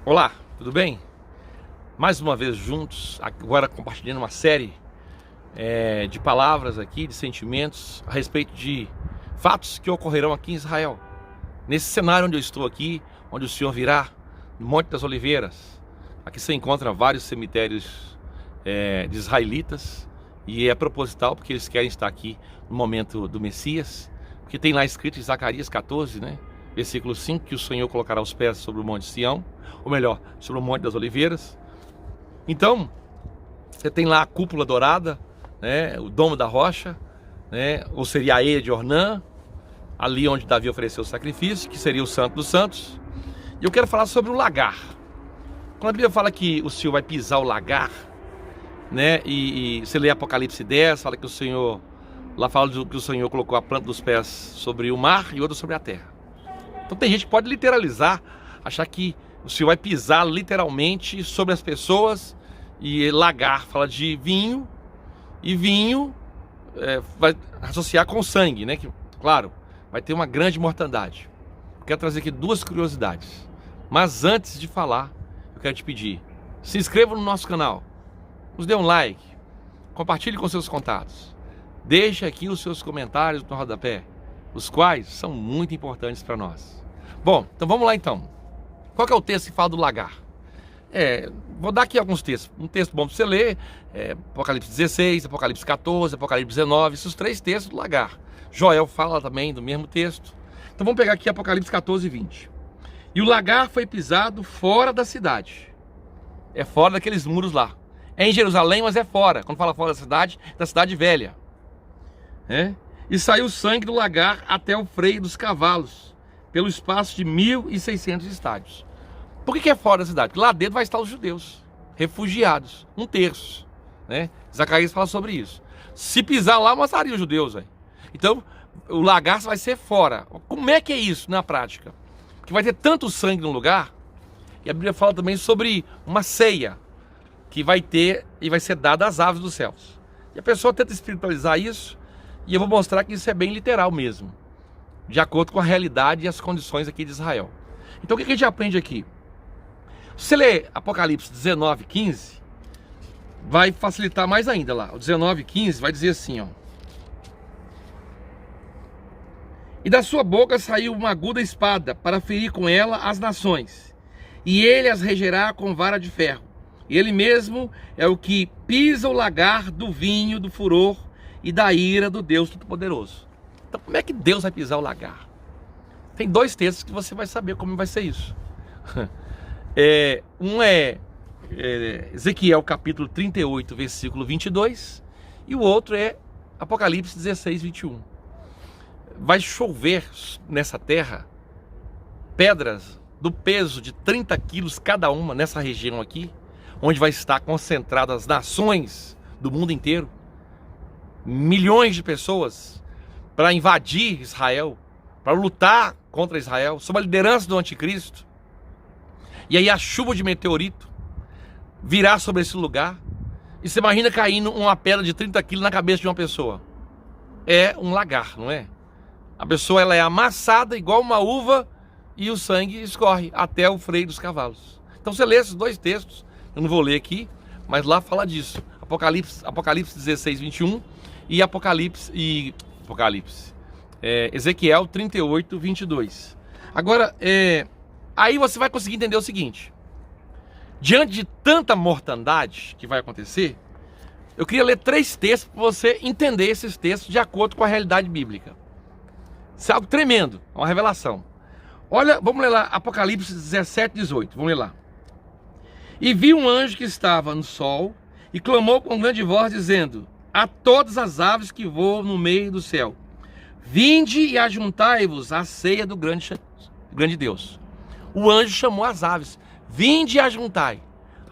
Olá, tudo bem? Mais uma vez juntos, agora compartilhando uma série de palavras aqui, de sentimentos a respeito de fatos que ocorrerão aqui em Israel. Nesse cenário onde eu estou aqui, onde o Senhor virá, no Monte das Oliveiras. Aqui você encontra vários cemitérios de israelitas, e é proposital porque eles querem estar aqui no momento do Messias, porque tem lá escrito em Zacarias 14, né? Versículo 5, que o Senhor colocará os pés sobre o Monte Sião, ou melhor, sobre o Monte das Oliveiras. Então, você tem lá a cúpula dourada, né, o domo da rocha, né, ou seria a eira de Ornã, ali onde Davi ofereceu o sacrifício, que seria o Santo dos Santos. E eu quero falar sobre o lagar. Quando a Bíblia fala que o Senhor vai pisar o lagar, né, e você lê Apocalipse 10, fala que o Senhor, lá fala que o Senhor colocou a planta dos pés sobre o mar e outra sobre a terra. Então tem gente que pode literalizar, achar que o Senhor vai pisar literalmente sobre as pessoas, e lagar fala de vinho, e vinho vai associar com sangue, né? Que, claro, vai ter uma grande mortandade. Eu quero trazer aqui duas curiosidades. Mas antes de falar, eu quero te pedir, se inscreva no nosso canal, nos dê um like, compartilhe com seus contatos, deixe aqui os seus comentários no rodapé, os quais são muito importantes para nós. Bom, então vamos lá então. Qual que é o texto que fala do lagar? Vou dar aqui alguns textos. Um texto bom para você ler, Apocalipse 16, Apocalipse 14, Apocalipse 19, esses três textos do lagar. Joel fala também do mesmo texto. Então vamos pegar aqui Apocalipse 14 e 20. E o lagar foi pisado fora da cidade. É fora daqueles muros lá. É em Jerusalém, mas é fora. Quando fala fora da cidade velha. E saiu sangue do lagar até o freio dos cavalos, pelo espaço de 1.600 estádios. Por que é fora da cidade? Porque lá dentro vai estar os judeus, refugiados, 1/3. Né? Zacarias fala sobre isso. Se pisar lá, mataria os judeus. Então, o lagar vai ser fora. Como é que é isso na prática? Porque vai ter tanto sangue no lugar, e a Bíblia fala também sobre uma ceia, que vai ter e vai ser dada às aves dos céus. E a pessoa tenta espiritualizar isso, e eu vou mostrar que isso é bem literal mesmo, de acordo com a realidade e as condições aqui de Israel. Então o que a gente aprende aqui? Se você ler Apocalipse 19, 15, vai facilitar mais ainda lá. O 19, 15 vai dizer assim, ó. E da sua boca saiu uma aguda espada, para ferir com ela as nações, e ele as regerá com vara de ferro. E ele mesmo é o que pisa o lagar do vinho, do furor e da ira do Deus Todo-Poderoso. Então como é que Deus vai pisar o lagar? Tem dois textos que você vai saber como vai ser isso. Um é Ezequiel capítulo 38, versículo 22, e o outro é Apocalipse 16, 21. Vai chover nessa terra pedras do peso de 30 quilos cada uma, nessa região aqui, onde vai estar concentradas as nações do mundo inteiro, milhões de pessoas, para invadir Israel, para lutar contra Israel, sob a liderança do anticristo. E aí a chuva de meteorito virá sobre esse lugar, e você imagina caindo uma pedra de 30 quilos na cabeça de uma pessoa. É um lagar, não é? A pessoa ela é amassada igual uma uva, e o sangue escorre até o freio dos cavalos. Então você lê esses dois textos, eu não vou ler aqui, mas lá fala disso. Apocalipse 16, 21 e Ezequiel 38, 22. Agora, aí você vai conseguir entender o seguinte: diante de tanta mortandade que vai acontecer, eu queria ler três textos para você entender esses textos de acordo com a realidade bíblica. Isso é algo tremendo, uma revelação. Olha, vamos ler lá, Apocalipse 17, 18, vamos ler lá. E vi um anjo que estava no sol, e clamou com grande voz, dizendo a todas as aves que voam no meio do céu: vinde e ajuntai-vos à ceia do grande Deus. O anjo chamou as aves: vinde e ajuntai.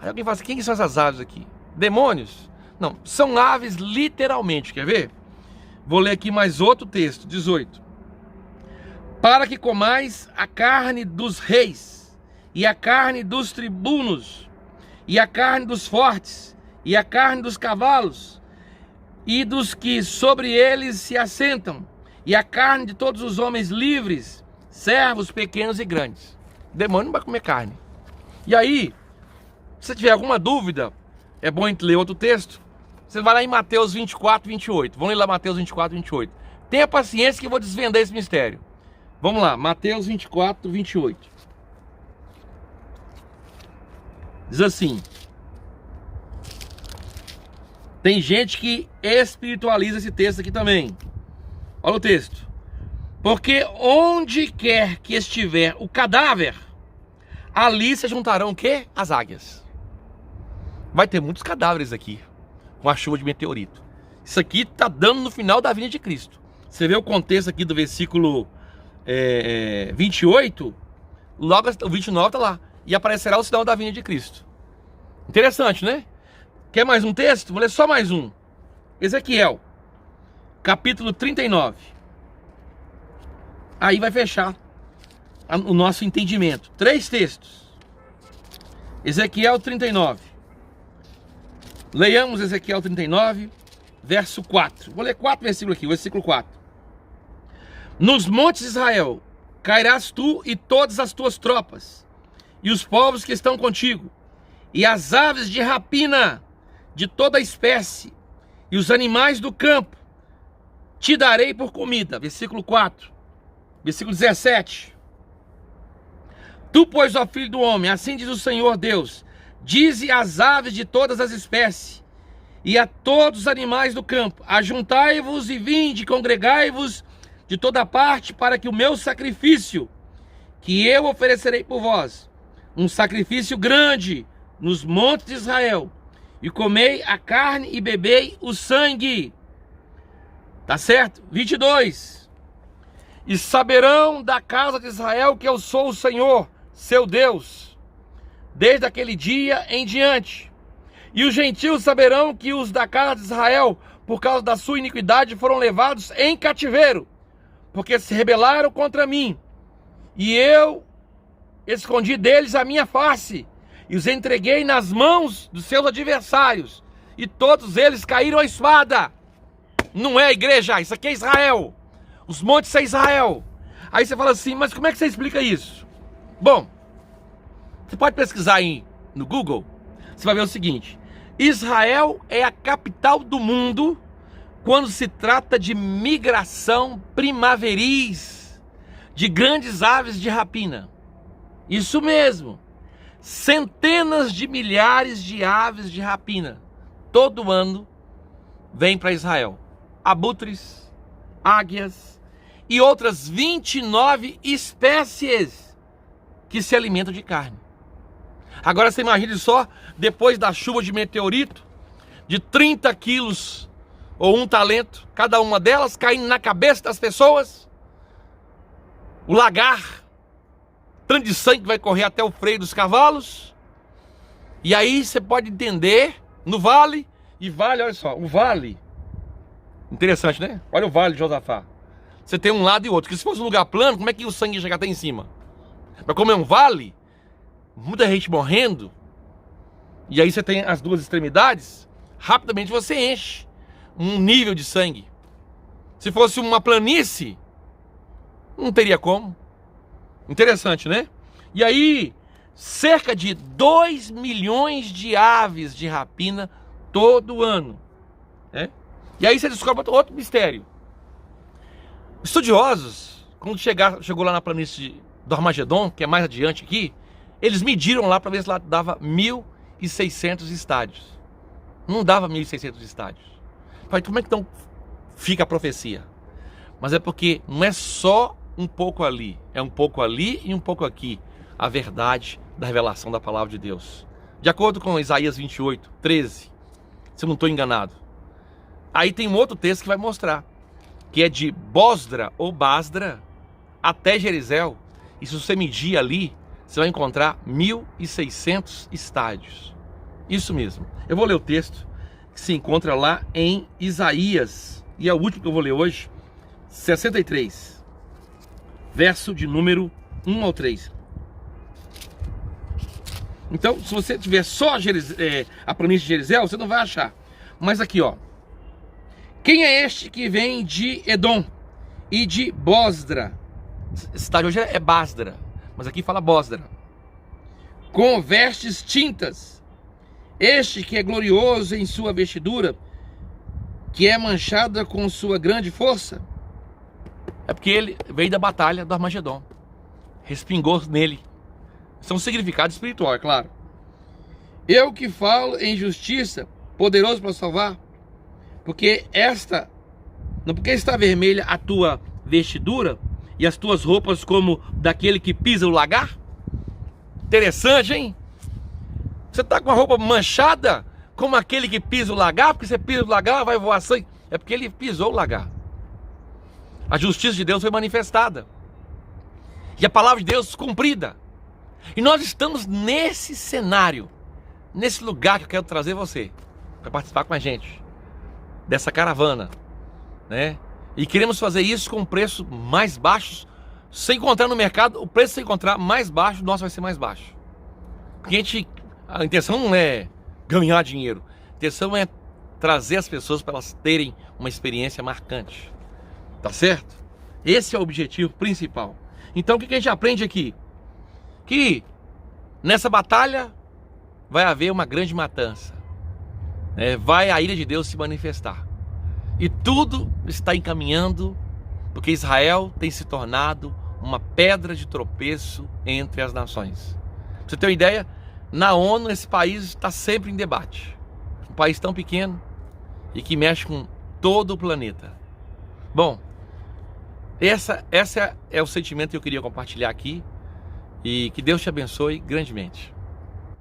Aí alguém fala assim: quem são essas aves aqui? Demônios? Não, são aves literalmente, quer ver? Vou ler aqui mais outro texto, 18. Para que comais a carne dos reis, e a carne dos tribunos, e a carne dos fortes, e a carne dos cavalos, e dos que sobre eles se assentam, e a carne de todos os homens livres, servos pequenos e grandes. O demônio não vai comer carne. E aí, se você tiver alguma dúvida, é bom a gente ler outro texto. Você vai lá em Mateus 24, 28. Vamos ler lá Mateus 24, 28. Tenha paciência que eu vou desvendar esse mistério. Vamos lá, Mateus 24, 28. Diz assim. Tem gente que espiritualiza esse texto aqui também. Olha o texto. Porque onde quer que estiver o cadáver, ali se juntarão o quê? As águias. Vai ter muitos cadáveres aqui, com a chuva de meteorito. Isso aqui está dando no final da vinda de Cristo. Você vê o contexto aqui do versículo 28, logo o 29 está lá. E aparecerá o sinal da vinda de Cristo. Interessante, né? Quer mais um texto? Vou ler só mais um. Ezequiel, capítulo 39. Aí vai fechar o nosso entendimento. 3 textos. Ezequiel 39. Leiamos Ezequiel 39, verso 4. Vou ler 4 versículos aqui, o versículo 4. Nos montes de Israel cairás tu e todas as tuas tropas, e os povos que estão contigo, e as aves de rapina de toda espécie, e os animais do campo, te darei por comida. Versículo 4. Versículo 17. Tu, pois, ó filho do homem, assim diz o Senhor Deus, dize às aves de todas as espécies, e a todos os animais do campo, ajuntai-vos e vinde, congregai-vos de toda parte, para que o meu sacrifício, que eu oferecerei por vós, um sacrifício grande nos montes de Israel, e comei a carne e bebei o sangue. Tá certo? 22. E saberão da casa de Israel que eu sou o Senhor, seu Deus, desde aquele dia em diante. E os gentios saberão que os da casa de Israel, por causa da sua iniquidade, foram levados em cativeiro, porque se rebelaram contra mim. E eu escondi deles a minha face, e os entreguei nas mãos dos seus adversários, e todos eles caíram à espada. Não é, igreja, isso aqui é Israel. Os montes são Israel. Aí você fala assim, mas como é que você explica isso? Bom, você pode pesquisar aí no Google, você vai ver o seguinte: Israel é a capital do mundo quando se trata de migração primaveris de grandes aves de rapina. Isso mesmo. Centenas de milhares de aves de rapina todo ano vêm para Israel. Abutres, águias e outras 29 espécies que se alimentam de carne. Agora você imagine só, depois da chuva de meteorito, de 30 quilos ou 1 talento, cada uma delas caindo na cabeça das pessoas, o lagar, tanto de sangue que vai correr até o freio dos cavalos. E aí você pode entender, no vale, e vale, olha só, o vale, interessante, né? Olha o vale de Josafá. Você tem um lado e outro, porque se fosse um lugar plano, como é que o sangue ia chegar até em cima? Mas como é um vale, muita gente morrendo, e aí você tem as duas extremidades, rapidamente você enche um nível de sangue. Se fosse uma planície, não teria como. Interessante, né? E aí, cerca de 2 milhões de aves de rapina todo ano, né? E aí você descobre outro mistério. Estudiosos, quando chegou lá na planície do Armagedon, que é mais adiante aqui, eles mediram lá para ver se lá dava 1.600 estádios. Não dava 1.600 estádios. Falei, como é que então fica a profecia? Mas é porque não é só um pouco ali, é um pouco ali e um pouco aqui, a verdade da revelação da palavra de Deus. De acordo com Isaías 28, 13, se eu não estou enganado. Aí tem um outro texto que vai mostrar, que é de Bosra ou Basra até Jerizel. E se você medir ali, você vai encontrar 1.600 estádios. Isso mesmo. Eu vou ler o texto que se encontra lá em Isaías, e é o último que eu vou ler hoje, 63. Verso de número 1 ao 3. Então, se você tiver só a planície de Jerizel, você não vai achar. Mas aqui, ó. Quem é este que vem de Edom e de Bosra? Esse estádio hoje é Basra, mas aqui fala Bosra. com vestes tintas. Este que é glorioso em sua vestidura, que é manchada com sua grande força. É porque ele veio da batalha do Armagedon. Respingou nele. Isso é um significado espiritual, é claro. Eu que falo em justiça, poderoso para salvar, porque está vermelha a tua vestidura e as tuas roupas como daquele que pisa o lagar? Interessante, hein? Você está com a roupa manchada como aquele que pisa o lagar, porque você pisa o lagar, vai voar sangue. É porque ele pisou o lagar. A justiça de Deus foi manifestada. E a palavra de Deus cumprida. E nós estamos nesse cenário, nesse lugar que eu quero trazer você para participar com a gente dessa caravana, né? E queremos fazer isso com preço mais baixos. Se encontrar no mercado, o preço que você encontrar mais baixo, o nosso vai ser mais baixo. Porque a intenção não é ganhar dinheiro. A intenção é trazer as pessoas para elas terem uma experiência marcante. Tá certo? Esse é o objetivo principal. Então o que a gente aprende aqui? Que nessa batalha vai haver uma grande matança. Vai a ira de Deus se manifestar. E tudo está encaminhando, porque Israel tem se tornado uma pedra de tropeço entre as nações. Pra você ter uma ideia, na ONU esse país está sempre em debate. Um país tão pequeno e que mexe com todo o planeta. Bom, essa é o sentimento que eu queria compartilhar aqui. E que Deus te abençoe grandemente.